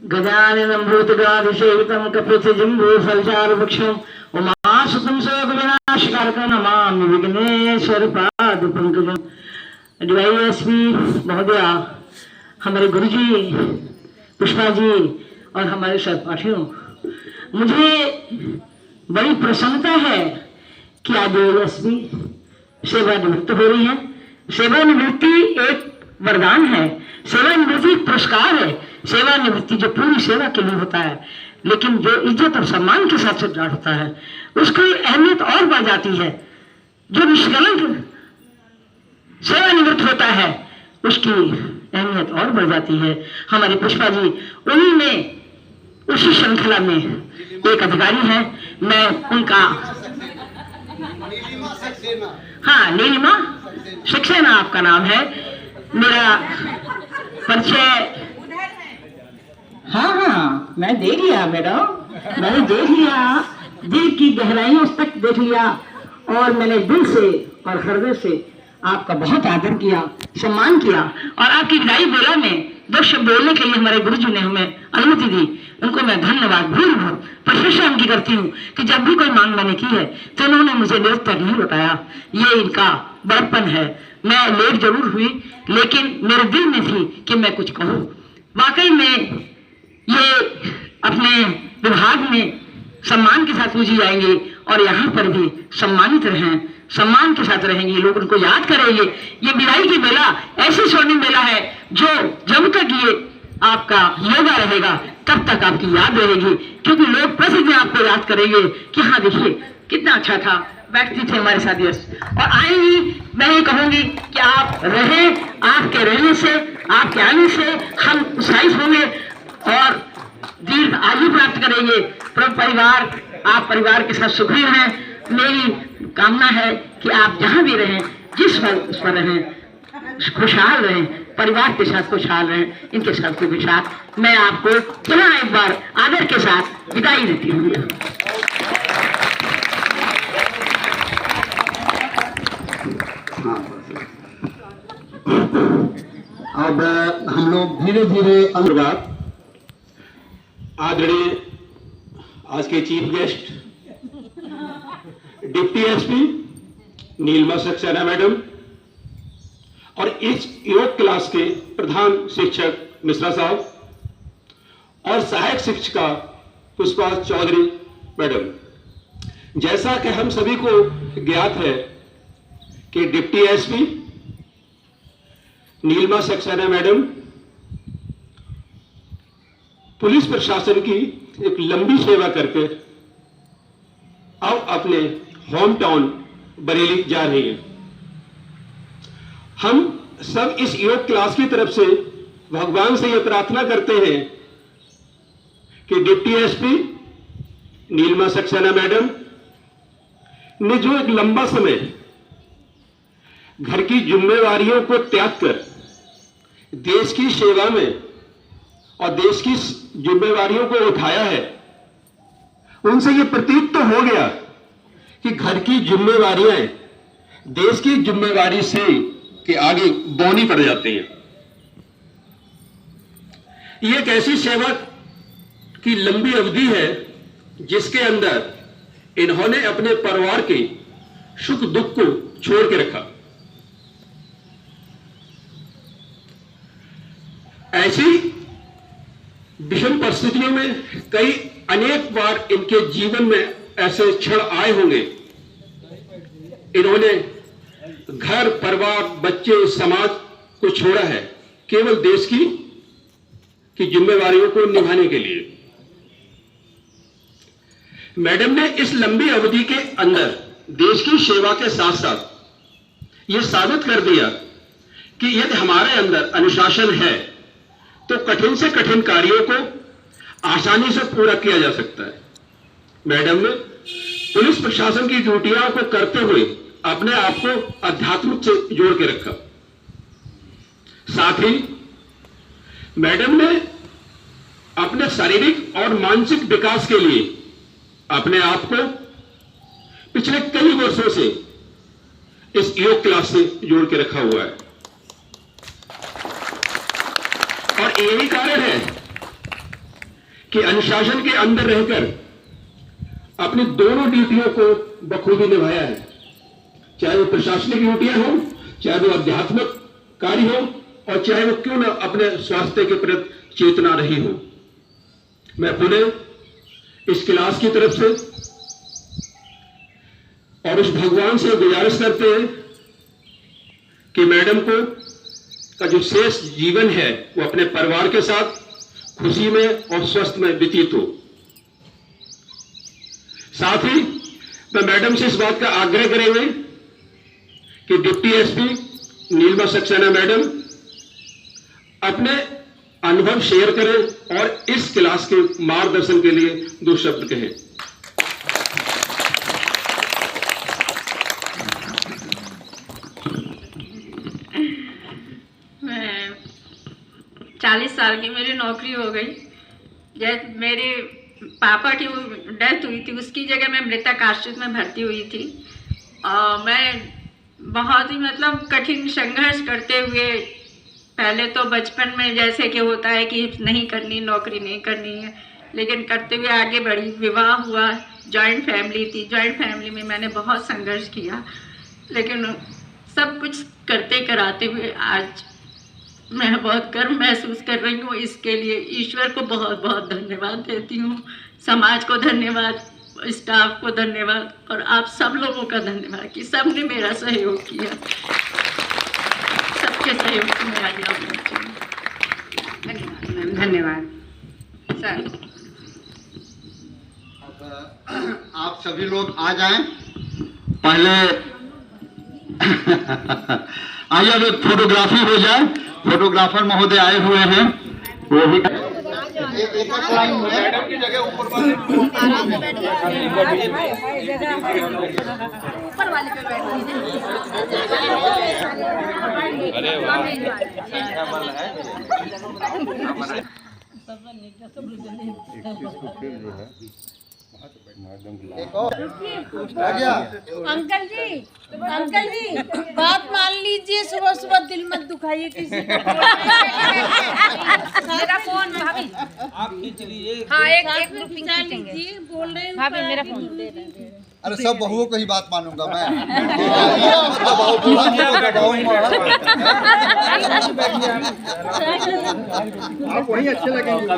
गजाननं भूतगणाधिसेवितं कपितजम्बूफलचारुवृक्षं उमासुतं शोकविनाशकारकं Namami विघ्नेश्वरपादपङ्कजं। DYSP महोदया, हमारे गुरुजी पुष्पा जी और हमारे सहपाठियों, मुझे बड़ी प्रसन्नता है कि आज डीवाईएसपी सेवानिवृत्त हो रही है। सेवानिवृत्ति एक वरदान है, सेवानिवृत्ति पुरस्कार है। सेवानिवृत्ति जो पूरी सेवा के लिए होता है, लेकिन जो इज्जत और सम्मान के साथ सज्जा होता है, उसकी अहमियत और बढ़ जाती है। जो निष्कलंक सेवानिवृत्त होता है, उसकी अहमियत और बढ़ जाती है। हमारे पुष्पा जी उन्हीं में, उसी श्रृंखला में एक अधिकारी है। मैं उनका, हाँ, नीलिमा सक्सेना आपका नाम है। मेरा परिचय, हाँ, मैं देख लिया मैडम, मैंने देख लिया, दिल की गहराइयों तक देख लिया, और मैंने दिल से और हृदय से आपका बहुत आदर किया, सम्मान किया, और आपकी विदाई बेला में 2 शब्द बोलने के लिए हमारे गुरुजी ने हमें अनुमति दी। उनको मैं धन्यवाद भूल प्रशंसा उनकी करती हूँ कि जब भी कोई मांग मैंने की है तो उन्होंने मुझे निरुत्तर नहीं बताया। ये इनका बड़प्पन है। मैं लेट जरूर हुई, लेकिन मेरे दिल में थी कि मैं कुछ कहूँ। वाकई में ये अपने विभाग में सम्मान के साथ पूजी जाएंगे और यहाँ पर भी सम्मानित रहें, सम्मान के साथ रहेंगे, लोग उनको याद करेंगे। ये विदाई की बेला ऐसी स्वर्णिम बेला है जो जब तक ये आपका योगा रहेगा तब तक आपकी याद रहेगी, क्योंकि लोग प्रतिदिन आपको याद करेंगे कि हाँ देखिए कितना अच्छा था, व्यक्ति थे हमारे साथ। और आएंगी, मैं ये कहूंगी कि आप रहें, आपके रहने से, आपके आने से हम उत्साहित होंगे और दीर्घ आयु प्राप्त करेंगे। परिवार, आप परिवार के साथ सुखी रहें। मेरी कामना है कि आप जहां भी रहें, जिस उस पर रहें, खुशहाल रहें, परिवार के साथ खुशहाल रहें। इनके सबके के साथ मैं आपको पुनः एक बार आदर के साथ विदाई देती हूँ। अब हम लोग धीरे धीरे अनुवाद आदरणीय आज के chief guest deputy SP Neelima Saxena madam और इस योग क्लास के प्रधान शिक्षक मिश्रा साहब और सहायक शिक्षिका पुष्पा चौधरी मैडम, जैसा कि हम सभी को ज्ञात है कि deputy SP Neelima Saxena madam police प्रशासन की एक लंबी सेवा करके अब अपने होम टाउन बरेली जा रही हैं। हम सब इस योग क्लास की तरफ से भगवान से यह प्रार्थना करते हैं कि deputy SP Neelima Saxena madam ने जो एक लंबा समय घर की जिम्मेवारियों को त्याग कर देश की सेवा में और देश की जिम्मेवारियों को उठाया है, उनसे यह प्रतीत तो हो गया कि घर की जिम्मेवारियां देश की जिम्मेवारी से के आगे बौनी पड़ जाती हैं। यह एक ऐसी सेवा की लंबी अवधि है जिसके अंदर इन्होंने अपने परिवार के सुख दुख को छोड़ के रखा। ऐसी विषम परिस्थितियों में कई अनेक बार इनके जीवन में ऐसे क्षण आए होंगे, इन्होंने घर, परिवार, बच्चे, समाज को छोड़ा है केवल देश की जिम्मेवारियों को निभाने के लिए। मैडम ने इस लंबी अवधि के अंदर देश की सेवा के साथ साथ यह साबित कर दिया कि यदि हमारे अंदर अनुशासन है तो कठिन से कठिन कार्यों को आसानी से पूरा किया जा सकता है। मैडम ने पुलिस प्रशासन की ड्यूटियों को करते हुए अपने आप को आध्यात्मिक से जोड़ के रखा। साथ ही मैडम ने अपने शारीरिक और मानसिक विकास के लिए अपने आप को पिछले कई वर्षों से इस योग क्लास से जोड़ के रखा हुआ है। और यही कारण है कि अनुशासन के अंदर रहकर अपनी दोनों ड्यूटियों को बखूबी निभाया है, चाहे वो प्रशासनिक ड्यूटियां हो, चाहे वो आध्यात्मिक कार्य हो, और चाहे वो क्यों ना अपने स्वास्थ्य के प्रति चेतना रही हो। मैं पुनः इस क्लास की तरफ से और उस भगवान से गुजारिश करते हैं कि मैडम को का जो शेष जीवन है वो अपने परिवार के साथ खुशी में और स्वस्थ में व्यतीत हो। साथ ही मैं मैडम से इस बात का आग्रह करेंगे कि deputy SP Neelima Saxena madam अपने अनुभव शेयर करें और इस क्लास के मार्गदर्शन के लिए 2 शब्द कहें। मैं 40 साल की मेरी नौकरी हो गई। जब मेरे पापा की डेथ हुई थी, उसकी जगह मैं मृतक आश्रित में भर्ती हुई थी। और मैं बहुत ही मतलब कठिन संघर्ष करते हुए, पहले तो बचपन में जैसे कि होता है कि नहीं करनी, नौकरी नहीं करनी है, लेकिन करते हुए आगे बढ़ी। विवाह हुआ, जॉइंट फैमिली थी, जॉइंट फैमिली में मैंने बहुत संघर्ष किया, लेकिन सब कुछ करते कराते हुए आज मैं बहुत गर्व महसूस कर रही हूँ। इसके लिए ईश्वर को बहुत बहुत धन्यवाद देती हूँ, समाज को धन्यवाद, स्टाफ को धन्यवाद, और आप सब लोगों का धन्यवाद कि सबने मेरा सहयोग किया। सबके सहयोग से मैं आगे पहुँची। धन्यवाद मैम, धन्यवाद सर। अब आप सभी लोग आ जाएं। पहले आइए अब एक फोटोग्राफी हो जाए। फोटोग्राफर महोदय आए हुए हैं, वो भी मैडम की जगह ऊपर वाले पे अंकल जी बात मान लीजिए, सुबह सुबह दिल मत दुखाइए किसी को। मेरा फोन भाभी आप खींच लीजिए। हाँ एक ग्रुप लीजिए, बोल रहे हैं भाभी मेरा फोन दे अरे सब बहुओं को ही बात मानूंगा मैं। आप वही अच्छे लगेंगे।